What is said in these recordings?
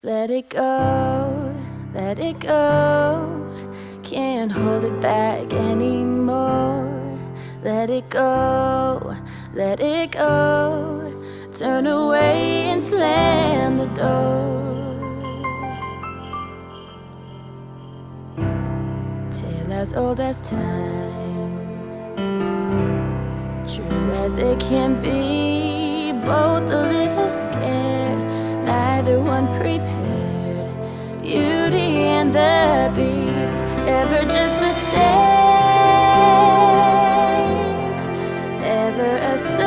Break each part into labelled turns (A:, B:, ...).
A: Let it go, let it go. Can't hold it back anymore. Let it go, let it go. Turn away and slam the door. Tale as old as time, true as it can be. Both a little scared, neither one prepared. Beauty and the Beast, ever just the same, ever a surprise,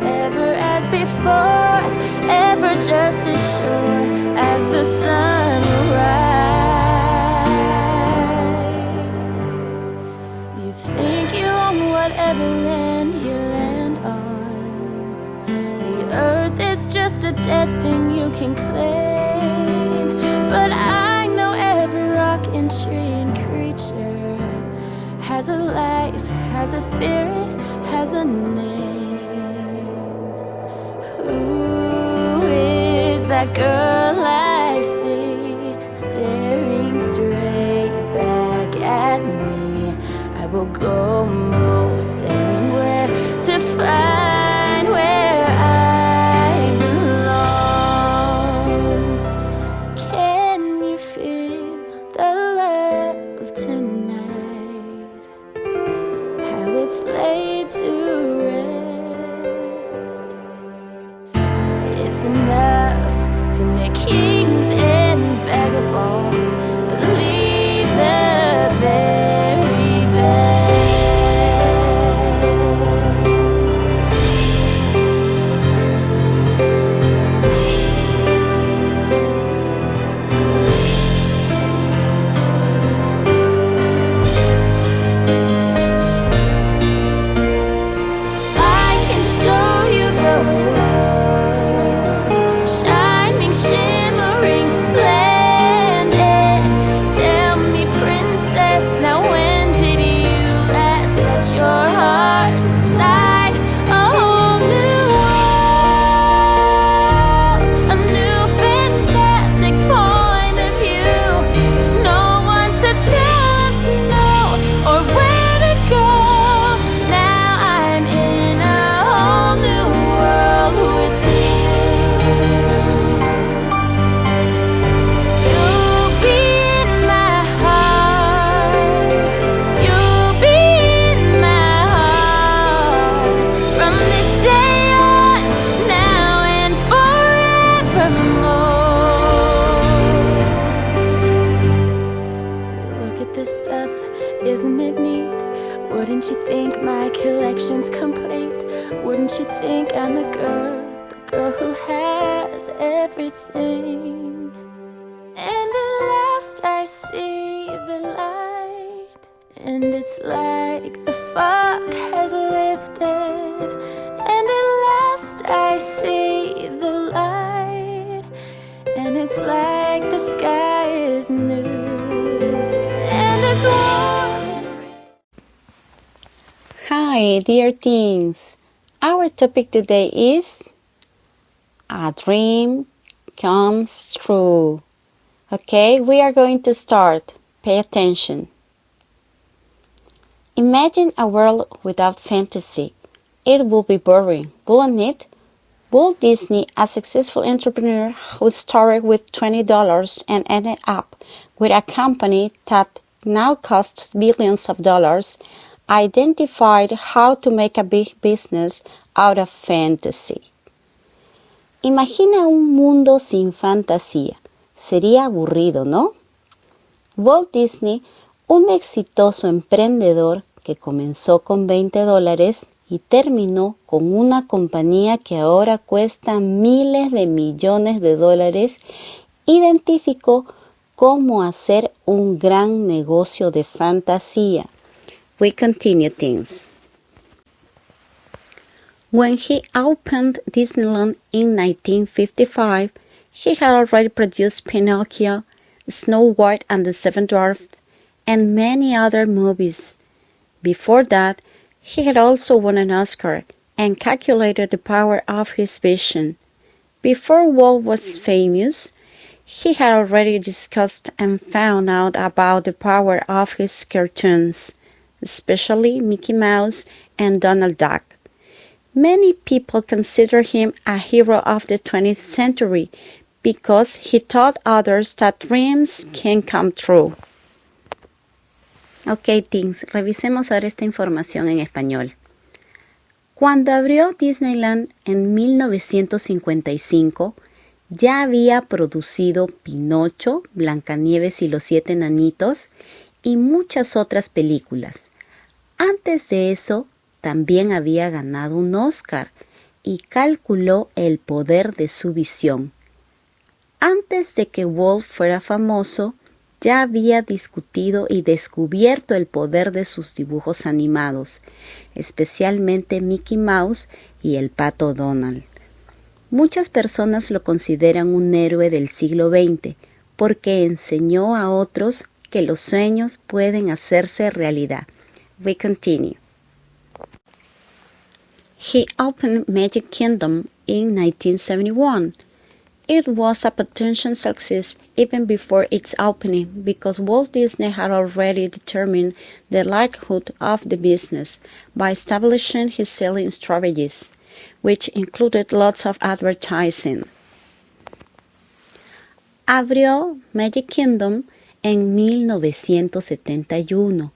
A: ever as before, ever just as sure as the sunrise. You think you own whatever land you land on. The earth is just a dead thing you can claim, but I know every rock and tree and creature has a life, has a spirit, has a name. Who is that girl I see staring straight back at me? I will go most anywhere to find where I belong. Can you feel the love tonight? How it's laid to rest. It's enough to make kings and vagabonds believe the very best. I can show you the world, shining, shimmering, splendid. Tell me, princess, now when did you last let your heart decide? A whole new world, a new fantastic point of view. No one to tell us no or where to go. Now I'm in a whole new world with you. You'll be in my heart. You'll be in my heart from this day on, now and forevermore. Look at this stuff, isn't it neat? Wouldn't you think my collection's complete? Wouldn't you think I'm the girl who has everything? And at last I see the light, and it's like the fog has lifted. And at last I see the light, and it's like the sky is new, and it's warm and
B: Hi, dear teens. Our topic today is A Dream Comes True. Okay, we are going to start. Pay attention. Imagine a world without fantasy. It would be boring, wouldn't it? Walt Disney, a successful entrepreneur who started with $20 and ended up with a company that now costs billions of dollars, identified how to make a big business out of fantasy. Imagina un mundo sin fantasía. Sería aburrido, ¿no? Walt Disney, un exitoso emprendedor que comenzó con $20 y terminó con una compañía que ahora cuesta miles de millones de dólares, identificó cómo hacer un gran negocio de fantasía. We continue things. When he opened Disneyland in 1955, he had already produced Pinocchio, Snow White and the Seven Dwarfs, and many other movies. Before that, he had also won an Oscar and calculated the power of his vision. Before Walt was famous, he had already discussed and found out about the power of his cartoons, especially Mickey Mouse and Donald Duck. Many people consider him a hero of the 20th century because he taught others that dreams can come true. Ok, teens, revisemos ahora esta información en español. Cuando abrió Disneyland en 1955, ya había producido Pinocho, Blancanieves y los Siete Enanitos y muchas otras películas. Antes de eso, también había ganado un Oscar y calculó el poder de su visión. Antes de que Walt fuera famoso, ya había discutido y descubierto el poder de sus dibujos animados, especialmente Mickey Mouse y el Pato Donald. Muchas personas lo consideran un héroe del siglo XX porque enseñó a otros que los sueños pueden hacerse realidad. We continue. He opened Magic Kingdom in 1971. It was a potential success even before its opening because Walt Disney had already determined the likelihood of the business by establishing his selling strategies, which included lots of advertising. Abrió Magic Kingdom en 1971.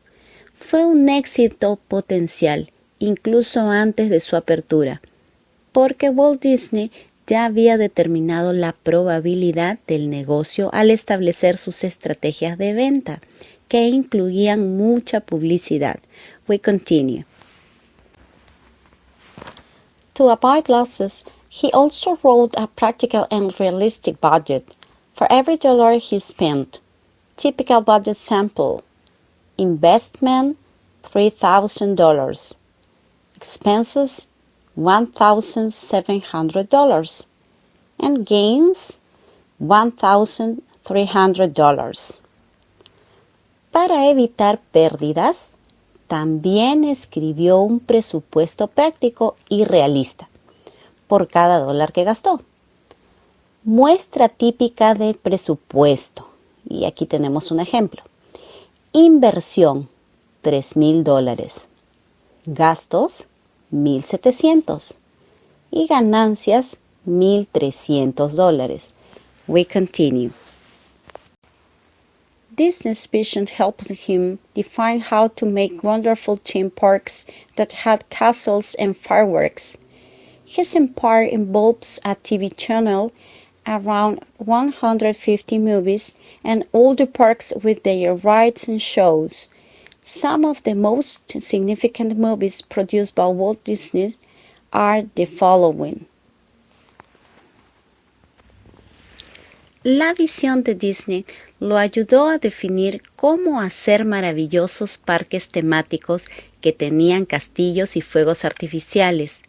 B: Fue un éxito potencial, incluso antes de su apertura, porque Walt Disney ya había determinado la probabilidad del negocio al establecer sus estrategias de venta, que incluían mucha publicidad. We continue. To avoid losses, he also wrote a practical and realistic budget for every dollar he spent. Typical budget sample. Investment, $3,000. Expenses, $1,700. And gains, $1,300. Para evitar pérdidas, también escribió un presupuesto práctico y realista por cada dólar que gastó. Muestra típica de presupuesto. Y aquí tenemos un ejemplo. Inversión, $3,000. Gastos, $1,700. Y ganancias, $1,300. We continue. Disney's vision helped him define how to make wonderful theme parks that had castles and fireworks. His empire involves a TV channel, around 150 movies, and all the parks with their rides and shows. Some of the most significant movies produced by Walt Disney are the following. La visión de Disney lo ayudó a definir cómo hacer maravillosos parques temáticos que tenían castillos y fuegos artificiales.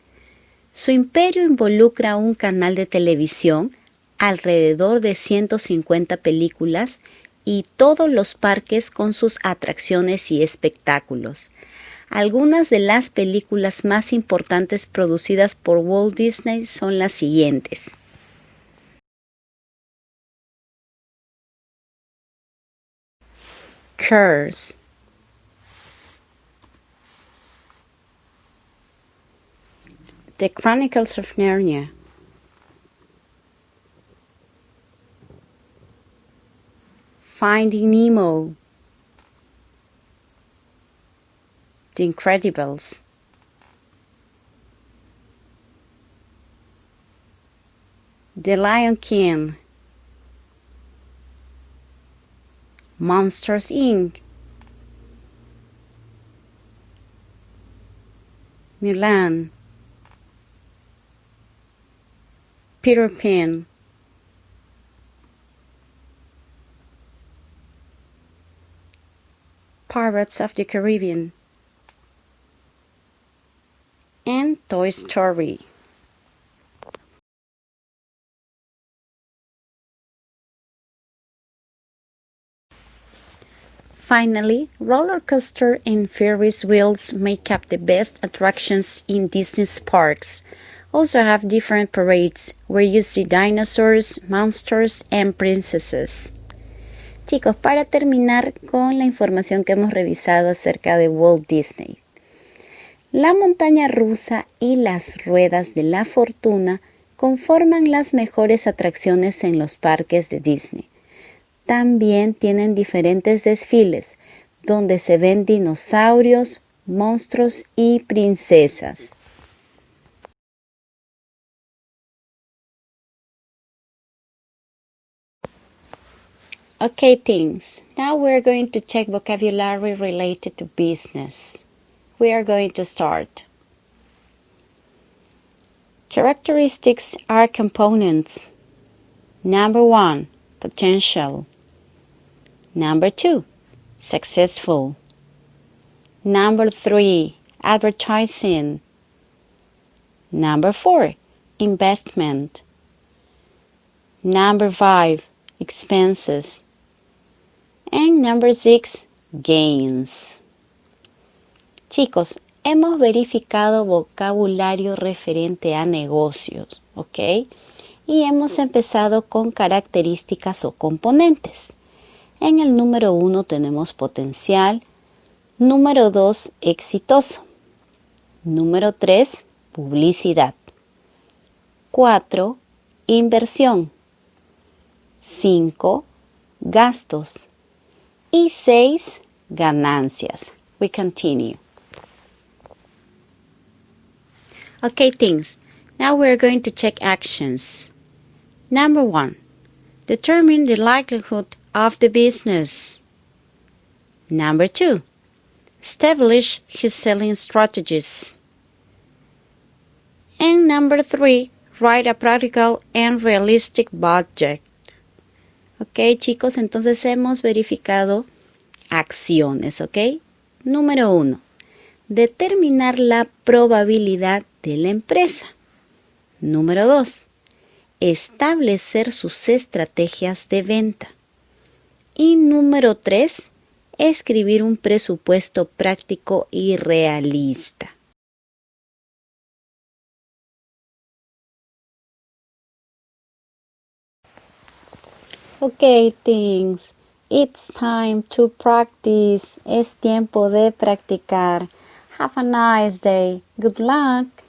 B: Su imperio involucra un canal de televisión, alrededor de 150 películas y todos los parques con sus atracciones y espectáculos. Algunas de las películas más importantes producidas por Walt Disney son las siguientes. Cars, The Chronicles of Narnia, Finding Nemo, The Incredibles, The Lion King, Monsters Inc., Mulan, Peter Pan, Pirates of the Caribbean, and Toy Story. Finally, roller coaster and Ferris wheels make up the best attractions in Disney's parks. also have different parades where you see dinosaurs, monsters, and princesses. Chicos, para terminar con la información que hemos revisado acerca de Walt Disney. La montaña rusa y las ruedas de la fortuna conforman las mejores atracciones en los parques de Disney. También tienen diferentes desfiles donde se ven dinosaurios, monstruos y princesas. Okay, teens, now we're going to check vocabulary related to business. We are going to start. Characteristics are components. Number 1, potential. Number 2, successful. Number 3, advertising. Number 4, investment. Number 5, expenses. And number 6, gains. Chicos, hemos verificado vocabulario referente a negocios, ¿ok? Y hemos empezado con características o componentes. En el número 1 tenemos potencial. Número 2, exitoso. Número 3, publicidad. 4, inversión. 5, gastos. Y 6, ganancias. We continue. Okay, teens. Now we're going to check actions. Number 1, determine the likelihood of the business. Number 2, establish his selling strategies. And number 3, write a practical and realistic budget. Ok, chicos, entonces hemos verificado acciones, ¿ok? Número 1, determinar la probabilidad de la empresa. Número 2, establecer sus estrategias de venta. Y número 3, escribir un presupuesto práctico y realista. Okay, teens, it's time to practice. Es tiempo de practicar. Have a nice day. Good luck.